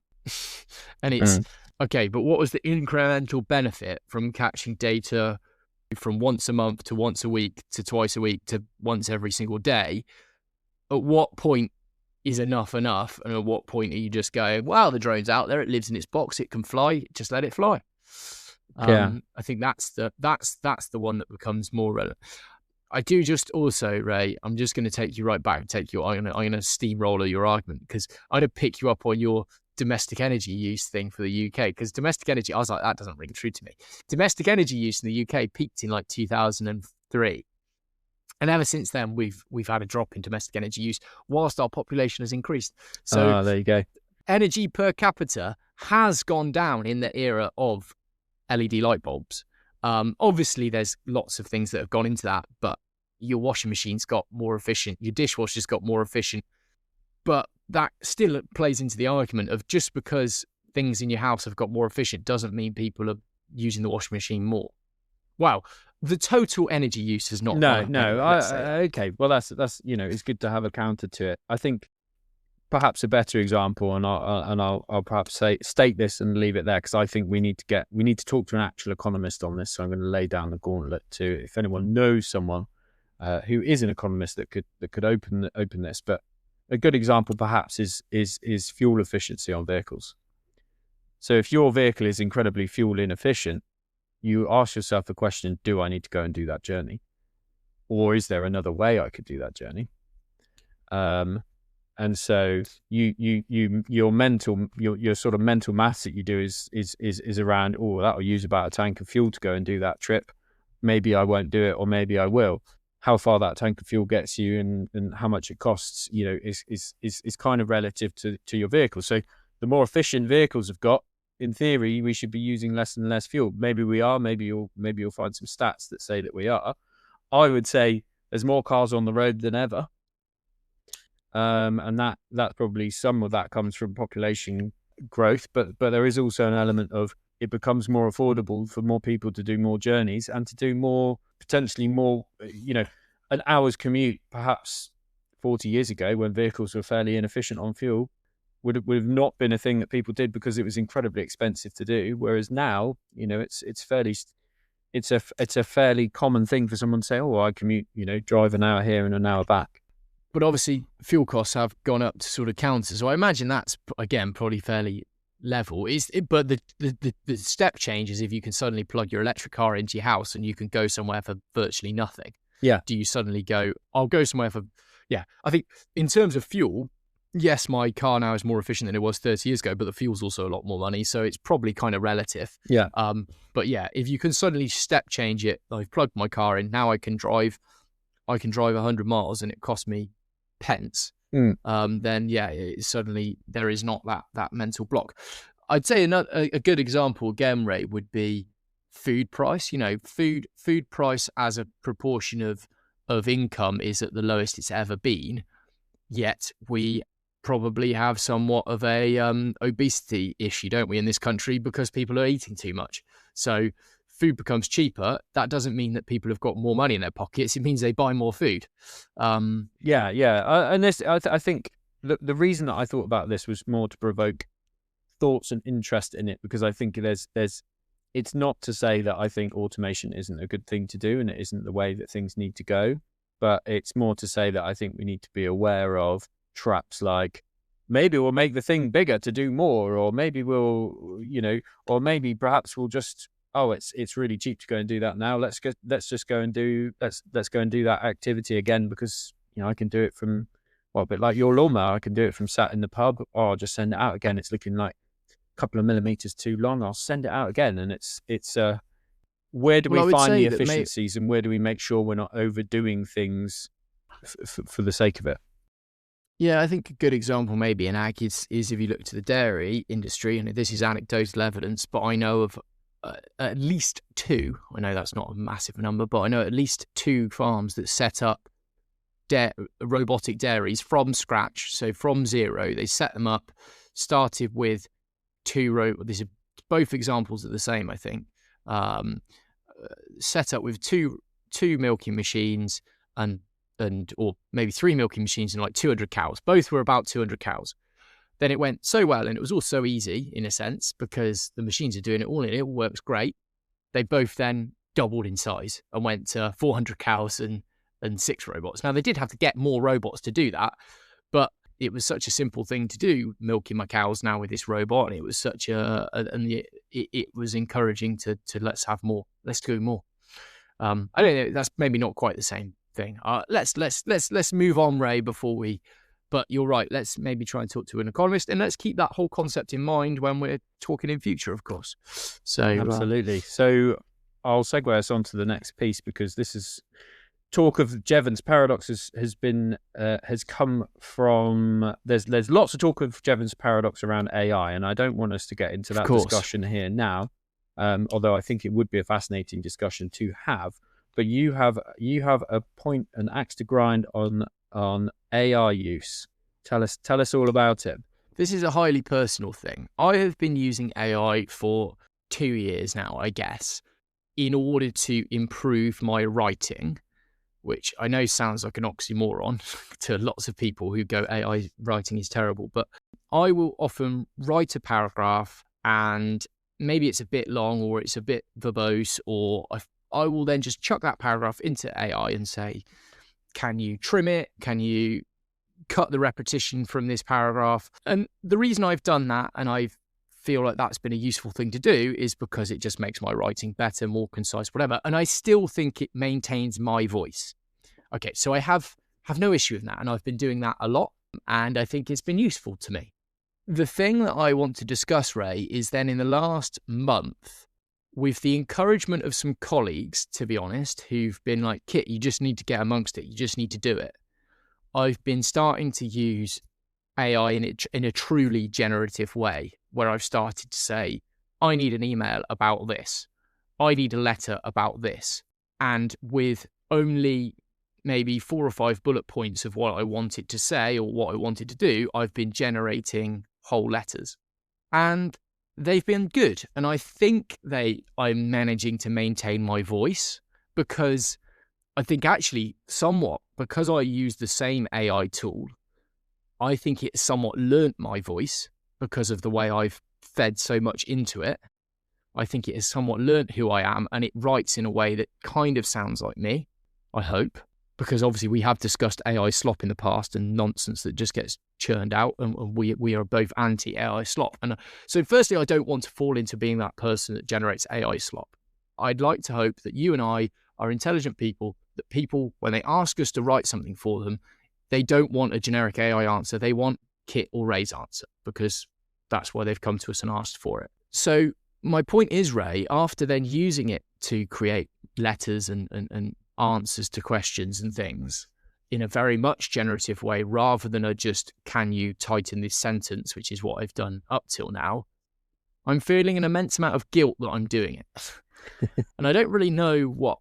And it's okay, but what was the incremental benefit from catching data from once a month to once a week to twice a week to once every single day, at what point is enough? And at what point are you just going, wow, the drone's out there, it lives in its box, it can fly, just let it fly. I think that's the one that becomes more relevant. I do just also, Ray, I'm just going to take you right back, I'm going to steamroller your argument, because I'm going to pick you up on your domestic energy use thing for the UK, because domestic energy, I was like, that doesn't ring true to me. Domestic energy use in the UK peaked in like 2003. And ever since then, we've had a drop in domestic energy use whilst our population has increased. So there you go. Energy per capita has gone down in the era of LED light bulbs. Obviously, there's lots of things that have gone into that, but your washing machine's got more efficient, your dishwasher's got more efficient. But that still plays into the argument of just because things in your house have got more efficient doesn't mean people are using the washing machine more. Wow. The total energy use has not gone up, okay. Well, that's it's good to have a counter to it. I think perhaps a better example, and I'll perhaps state this and leave it there, because I think we need to talk to an actual economist on this. So I'm going to lay down the gauntlet to, if anyone knows someone who is an economist that could open this. But a good example perhaps is fuel efficiency on vehicles. So if your vehicle is incredibly fuel inefficient, you ask yourself the question, do I need to go and do that journey? Or is there another way I could do that journey? And so your sort of mental maths that you do is around, oh, that'll use about a tank of fuel to go and do that trip. Maybe I won't do it, or maybe I will. How far that tank of fuel gets you and how much it costs, is kind of relative to your vehicle. So the more efficient vehicles have got, in theory, we should be using less and less fuel. Maybe we are. Maybe you'll find some stats that say that we are. I would say there's more cars on the road than ever, and that probably some of that comes from population growth. But there is also an element of it becomes more affordable for more people to do more journeys and to do more, potentially more. An hour's commute, perhaps 40 years ago, when vehicles were fairly inefficient on fuel, would have not been a thing that people did because it was incredibly expensive to do. Whereas now, it's a fairly common thing for someone to say, oh, I commute, drive an hour here and an hour back. But obviously fuel costs have gone up to sort of counter. So I imagine that's, again, probably fairly level. But the step change is if you can suddenly plug your electric car into your house and you can go somewhere for virtually nothing. Yeah. Do you suddenly go, I'll go somewhere for, yeah. I think in terms of fuel, yes, my car now is more efficient than it was 30 years ago, but the fuel's also a lot more money. So it's probably kind of relative. Yeah. But yeah, if you can suddenly step change it, I've plugged my car in, now I can drive 100 miles and it costs me pence. Then yeah, suddenly there is not that mental block. I'd say a good example again, Ray, would be food price. Food price as a proportion of income is at the lowest it's ever been. Yet we probably have somewhat of a obesity issue, don't we, in this country, because people are eating too much. So food becomes cheaper. That doesn't mean that people have got more money in their pockets. It means they buy more food. And this, I think the reason that I thought about this was more to provoke thoughts and interest in it, because I think it's not to say that I think automation isn't a good thing to do and it isn't the way that things need to go, but it's more to say that I think we need to be aware of traps like, maybe we'll make the thing bigger to do more, or maybe we'll, or maybe perhaps we'll just, it's really cheap to go and do that now. Let's go and do that activity again, because I can do it from, a bit like your lawnmower, I can do it from sat in the pub, or I'll just send it out again. It's looking like a couple of millimeters too long. I'll send it out again. And it's where do we find the efficiencies and where do we make sure we're not overdoing things for the sake of it? Yeah, I think a good example maybe in ag is if you look to the dairy industry, and this is anecdotal evidence, but I know of at least two, I know that's not a massive number, but I know at least two farms that set up robotic dairies from scratch, so from zero. They set them up, started with these are both examples are the same, I think. Set up with two milking machines or maybe three milking machines and like 200 cows. Both were about 200 cows. Then it went so well, and it was all so easy in a sense because the machines are doing it all and it all works great. They both then doubled in size and went to 400 cows and 6 robots. Now, they did have to get more robots to do that, but it was such a simple thing to do, milking my cows now with this robot. And it was such it was encouraging to let's have more, let's do more. I don't know, that's maybe not quite the same thing. Let's move on, Ray, but you're right. Let's maybe try and talk to an economist, and let's keep that whole concept in mind when we're talking in future, of course. So absolutely. So I'll segue us on to the next piece, because this is talk of Jevons paradox has come from. There's lots of talk of Jevons paradox around AI, and I don't want us to get into that discussion here now. Although I think it would be a fascinating discussion to have. But you have a point, an axe to grind on AI use. Tell us all about it. This is a highly personal thing. I have been using AI for 2 years now, I guess, in order to improve my writing, which I know sounds like an oxymoron to lots of people who go, AI writing is terrible. But I will often write a paragraph, and maybe it's a bit long or it's a bit verbose, or I will then just chuck that paragraph into AI and say, can you trim it? Can you cut the repetition from this paragraph? And the reason I've done that, and I feel like that's been a useful thing to do, is because it just makes my writing better, more concise, whatever. And I still think it maintains my voice. Okay, so I have no issue with that, and I've been doing that a lot, and I think it's been useful to me. The thing that I want to discuss, Ray, is then in the last month, with the encouragement of some colleagues, to be honest, who've been like, Kit, you just need to get amongst it. You just need to do it. I've been starting to use AI in a truly generative way, where I've started to say, I need an email about this. I need a letter about this. And with only maybe 4 or 5 bullet points of what I wanted to say or what I wanted to do, I've been generating whole letters. And they've been good. And I think I'm managing to maintain my voice, because I think actually somewhat, because I use the same AI tool, I think it somewhat learnt my voice because of the way I've fed so much into it. I think it has somewhat learnt who I am, and it writes in a way that kind of sounds like me, I hope. Because obviously we have discussed AI slop in the past and nonsense that just gets churned out, and we are both anti-AI slop. And so firstly, I don't want to fall into being that person that generates AI slop. I'd like to hope that you and I are intelligent people, that people, when they ask us to write something for them, they don't want a generic AI answer. They want Kit or Ray's answer, because that's why they've come to us and asked for it. So my point is, Ray, after then using it to create letters and answers to questions and things in a very much generative way, rather than a just, can you tighten this sentence, which is what I've done up till now, I'm feeling an immense amount of guilt that I'm doing it. And I don't really know what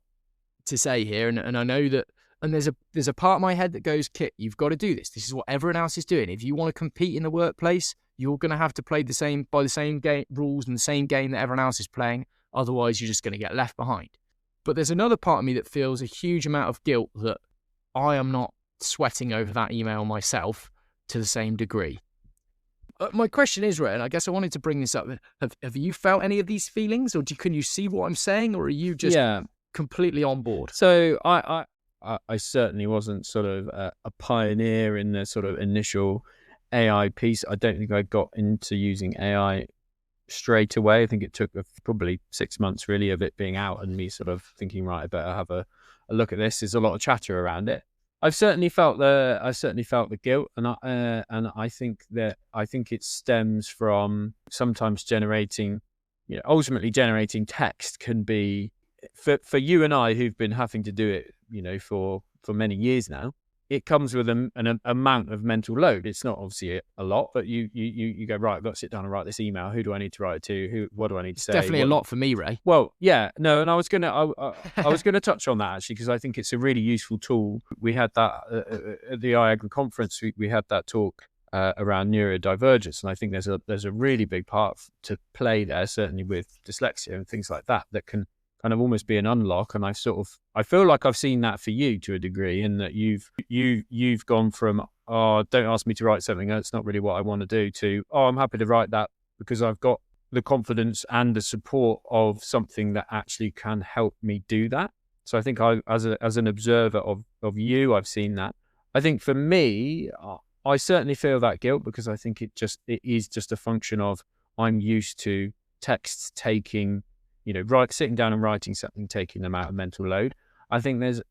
to say here. And I know that, and there's a part of my head that goes, Kit, you've got to do this. This is what everyone else is doing. If you want to compete in the workplace, you're going to have to play by the same rules and the same game that everyone else is playing. Otherwise, you're just going to get left behind. But there's another part of me that feels a huge amount of guilt that I am not sweating over that email myself to the same degree. My question is, Ray, and I guess I wanted to bring this up. Have you felt any of these feelings, or can you see what I'm saying, or are you just completely on board? So I certainly wasn't sort of a pioneer in the sort of initial AI piece. I don't think I got into using AI straight away. I think it took probably 6 months really of it being out and me sort of thinking, right, I better have a look at this. There's a lot of chatter around it. I've certainly felt the guilt, and I think it stems from sometimes ultimately generating text can be for you and I who've been having to do it, for many years now. It comes with an amount of mental load. It's not obviously a lot, but you go, right, I've got to sit down and write this email. Who do I need to write it to? What do I need to say? Definitely a lot for me, Ray. Well, yeah, no, and I was gonna touch on that actually, because I think it's a really useful tool. We had that at the iAgri conference. We had that talk around neurodivergence, and I think there's a really big part to play there, certainly with dyslexia and things like that can kind of almost be an unlock. And I feel like I've seen that for you to a degree, in that you've gone from, oh, don't ask me to write something, that's not really what I want to do, to, oh, I'm happy to write that because I've got the confidence and the support of something that actually can help me do that. So I think as an observer of you, I've seen that. I think for me, I certainly feel that guilt because I think it is just a function of I'm used to texts taking, sitting down and writing something, taking them out of mental load. I think there's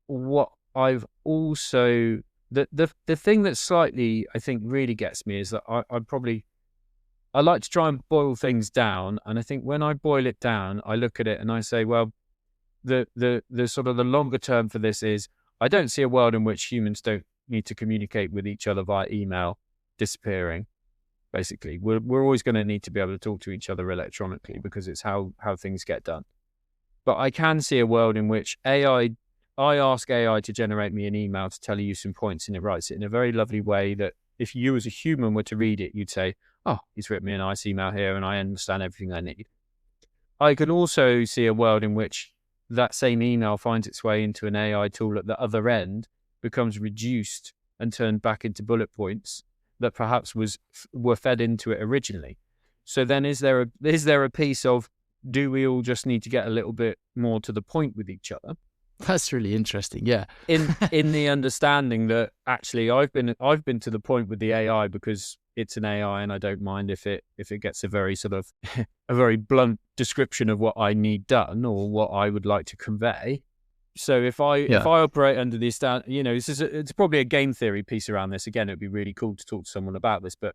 what I've also, the thing that slightly, I think really gets me is that I like to try and boil things down. And I think when I boil it down, I look at it and I say, well, the sort of the longer term for this is I don't see a world in which humans don't need to communicate with each other via email disappearing. Basically, we're always going to need to be able to talk to each other electronically because it's how things get done. But I can see a world in which I ask AI to generate me an email to tell you some points, and it writes it in a very lovely way that if you as a human were to read it, you'd say, oh, he's written me a nice email here and I understand everything I need. I can also see a world in which that same email finds its way into an AI tool at the other end, becomes reduced and turned back into bullet points that perhaps were fed into it originally. So then is there a piece of, do we all just need to get a little bit more to the point with each other? That's really interesting. Yeah. In the understanding that actually I've been to the point with the AI because it's an AI and I don't mind if it gets a very sort of a very blunt description of what I need done or what I would like to convey. So if I operate under the it's probably a game theory piece around this. Again, it'd be really cool to talk to someone about this, but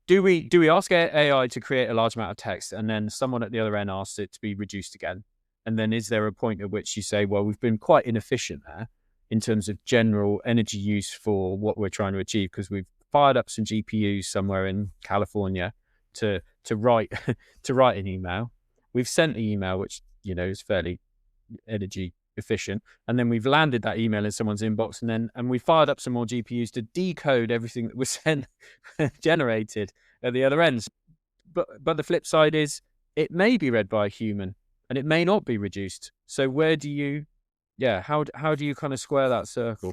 do we ask AI to create a large amount of text and then someone at the other end asks it to be reduced again? And then is there a point at which you say, well, we've been quite inefficient there in terms of general energy use for what we're trying to achieve because we've fired up some GPUs somewhere in California to write an email. We've sent the email, which, is fairly energy efficient. And then we've landed that email in someone's inbox and we fired up some more GPUs to decode everything that was sent, generated at the other ends. But the flip side is it may be read by a human and it may not be reduced. So how do you kind of square that circle?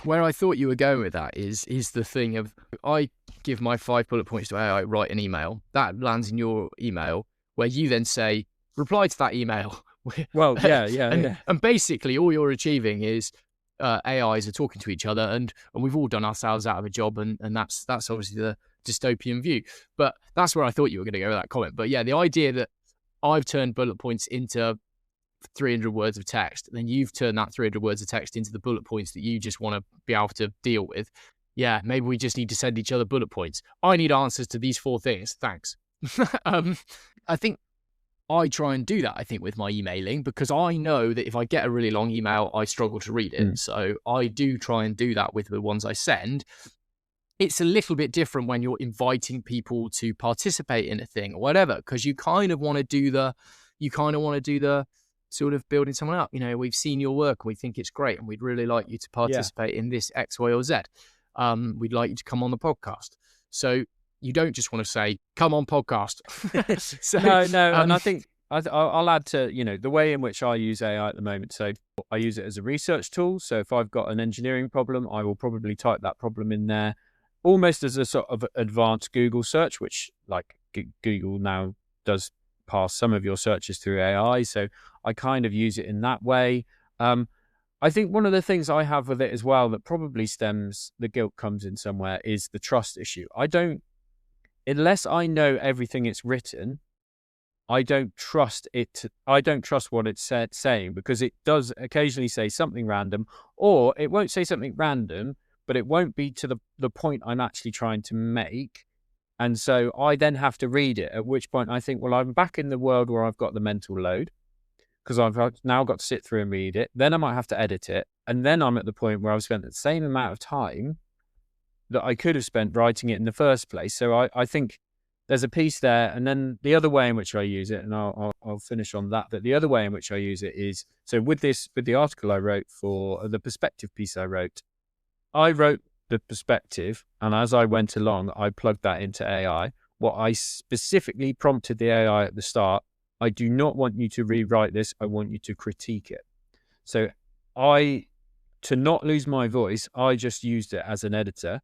Where I thought you were going with that is the thing of, I give my 5 bullet points to AI, write an email, that lands in your email, where you then say, reply to that email. Well, yeah. And basically all you're achieving is AIs are talking to each other and we've all done ourselves out of a job and that's obviously the dystopian view. But that's where I thought you were going to go with that comment. But yeah, the idea that I've turned bullet points into 300 words of text, then you've turned that 300 words of text into the bullet points that you just want to be able to deal with. Yeah, maybe we just need to send each other bullet points. I need answers to these 4 things. Thanks. I think I try and do that, with my emailing, because I know that if I get a really long email, I struggle to read it. So I do try and do that with the ones I send. It's a little bit different when you're inviting people to participate in a thing or whatever, because you kind of want to do the sort of building someone up. We've seen your work and we think it's great and we'd really like you to participate in this X, Y, or Z. We'd like you to come on the podcast. So you don't just want to say, come on podcast. So, no. And I think I'll add to, the way in which I use AI at the moment. So I use it as a research tool. So if I've got an engineering problem, I will probably type that problem in there almost as a sort of advanced Google search, which like Google now does pass some of your searches through AI. So I kind of use it in that way. I think one of the things I have with it as well that probably the guilt comes in somewhere is the trust issue. Unless I know everything it's written, I don't trust it. I don't trust what it's saying, because it does occasionally say something random, or it won't say something random, but it won't be to the point I'm actually trying to make. And so I then have to read it, at which point I think, well, I'm back in the world where I've got the mental load, because I've now got to sit through and read it. Then I might have to edit it. And then I'm at the point where I've spent the same amount of time that I could have spent writing it in the first place. So I think there's a piece there. And then the other way in which I use it, and I'll finish on that, but the other way in which I use it is, so with the article I wrote for the perspective piece I wrote the perspective, and as I went along, I plugged that into AI. What I specifically prompted the AI at the start, I do not want you to rewrite this. I want you to critique it. So to not lose my voice, I just used it as an editor.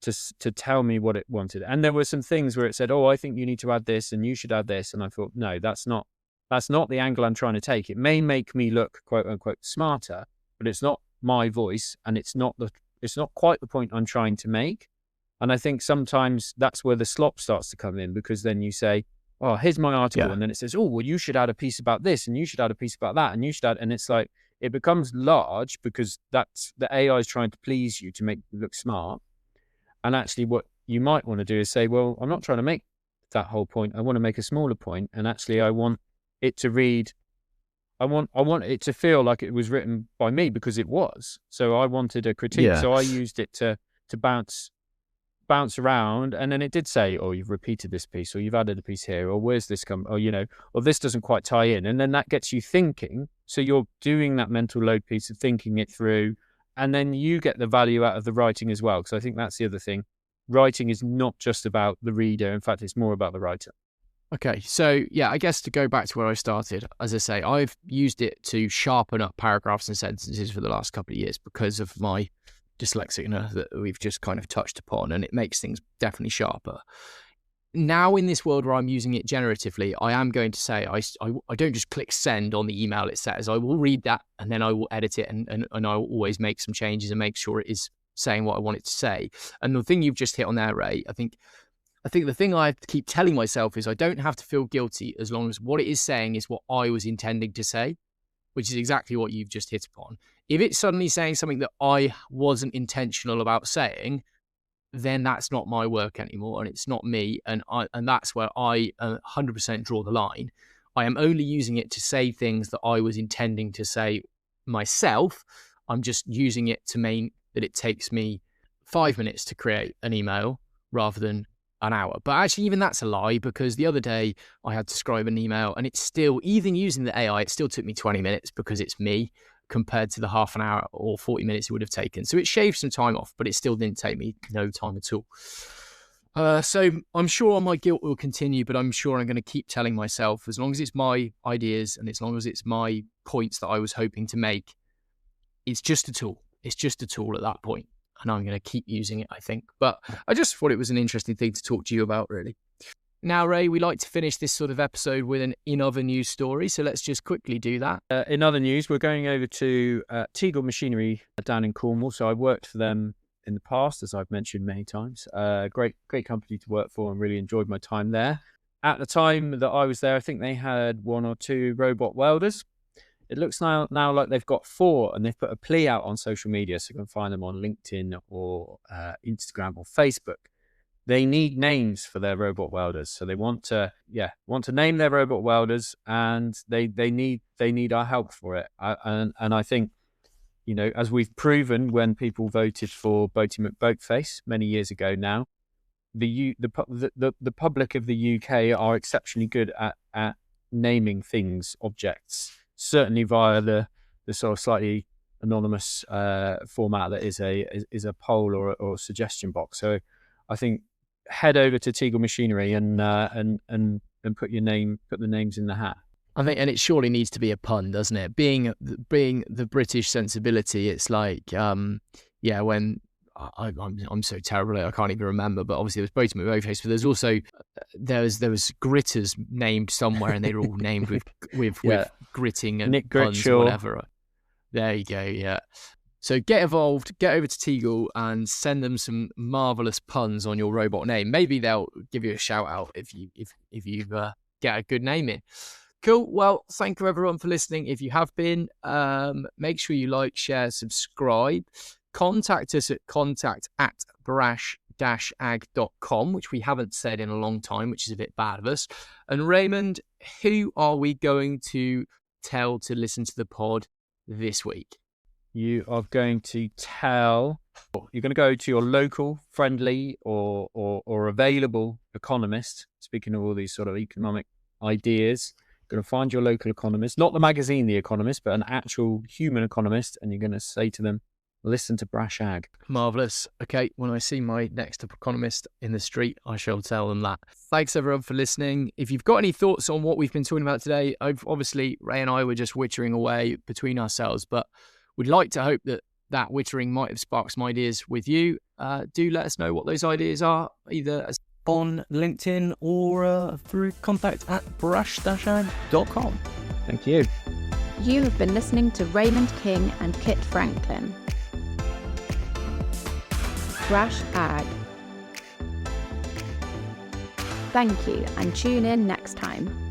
to tell me what it wanted. And there were some things where it said, "Oh, I think you need to add this, and you should add this." And I thought, no, that's not the angle I'm trying to take. It may make me look quote unquote smarter, but it's not my voice, and it's not quite the point I'm trying to make. And I think sometimes that's where the slop starts to come in, because then you say, "Oh, here's my article," and then it says, "Oh, well, you should add a piece about this, and you should add a piece about that, and you should add," and it's like it becomes large because that's the AI is trying to please you to make you look smart. And actually, what you might want to do is say, "Well, I'm not trying to make that whole point. I want to make a smaller point, and actually, I want it to read. I want it to feel like it was written by me, because it was. So I wanted a critique. Yeah. So I used it to bounce around, and then it did say, "Oh, you've repeated this piece, or you've added a piece here, or where's this come, or or this doesn't quite tie in," and then that gets you thinking. So you're doing that mental load piece of thinking it through. And then you get the value out of the writing as well. Because I think that's the other thing. Writing is not just about the reader. In fact, it's more about the writer. Okay, so yeah, I guess to go back to where I started, as I say, I've used it to sharpen up paragraphs and sentences for the last couple of years because of my dyslexia that we've just kind of touched upon, and it makes things definitely sharper. Now, in this world where I'm using it generatively, I am going to say I don't just click send on the email it says. I will read that, and then I will edit it, and I will always make some changes and make sure it is saying what I want it to say. And the thing you've just hit on there, Ray, I think the thing I have to keep telling myself is I don't have to feel guilty as long as what it is saying is what I was intending to say, which is exactly what you've just hit upon. If it's suddenly saying something that I wasn't intentional about saying, then that's not my work anymore, and it's not me, and that's where I 100% draw the line. I am only using it to say things that I was intending to say myself. I'm just using it to mean that it takes me 5 minutes to create an email rather than an hour. But actually, even that's a lie, because the other day I had to scribe an email, and it's still, even using the AI, it still took me 20 minutes because it's me, compared to the half an hour or 40 minutes it would have taken. So it shaved some time off, but it still didn't take me no time at all. So I'm sure my guilt will continue, but I'm sure I'm going to keep telling myself, as long as it's my ideas and as long as it's my points that I was hoping to make, it's just a tool. It's just a tool at that point, and I'm going to keep using it, I think. But I just thought it was an interesting thing to talk to you about, really. Now, Ray, we like to finish this sort of episode with an in other news story, so let's just quickly do that. In other news, we're going over to Teagle Machinery down in Cornwall. So I worked for them in the past, as I've mentioned many times. Great company to work for, and really enjoyed my time there. At the time that I was there, I think they had 1 or 2 robot welders. It looks now like they've got 4, and they've put a plea out on social media, so you can find them on LinkedIn or Instagram or Facebook. They need names for their robot welders, so they want to name their robot welders, and they need our help for it. And I think, as we've proven when people voted for Boaty McBoatface many years ago now, the public of the UK are exceptionally good at naming things, objects, certainly via the sort of slightly anonymous format that is a poll or a suggestion box. So I think head over to Teagle Machinery and put the names in the hat. I think, and it surely needs to be a pun, doesn't it? Being the British sensibility, it's like, when I'm so terrible, I can't even remember. But obviously, there was Boaty McBoatface, but there's also there was gritters named somewhere, and they were all named with gritting and Nick puns Gritchell. or whatever. There you go. Yeah. So get involved, get over to Teagle and send them some marvelous puns on your robot name. Maybe they'll give you a shout out if you get a good name in. Cool. Well, thank you everyone for listening. If you have been, make sure you like, share, subscribe. Contact us at contact@brash-ag.com, which we haven't said in a long time, which is a bit bad of us. And Raymond, who are we going to tell to listen to the pod this week? You are going to you're going to go to your local, friendly or available economist. Speaking of all these sort of economic ideas, you're going to find your local economist, not the magazine The Economist, but an actual human economist, and you're going to say to them, listen to Brash Ag. Marvellous. Okay, when I see my next economist in the street, I shall tell them that. Thanks everyone for listening. If you've got any thoughts on what we've been talking about today, obviously Ray and I were just wittering away between ourselves, but we'd like to hope that wittering might have sparked some ideas with you. do let us know what those ideas are, either as on LinkedIn or through contact@brash-ag.com. Thank you. You have been listening to Raymond King and Kit Franklin. Brash Ag. Thank you, and tune in next time.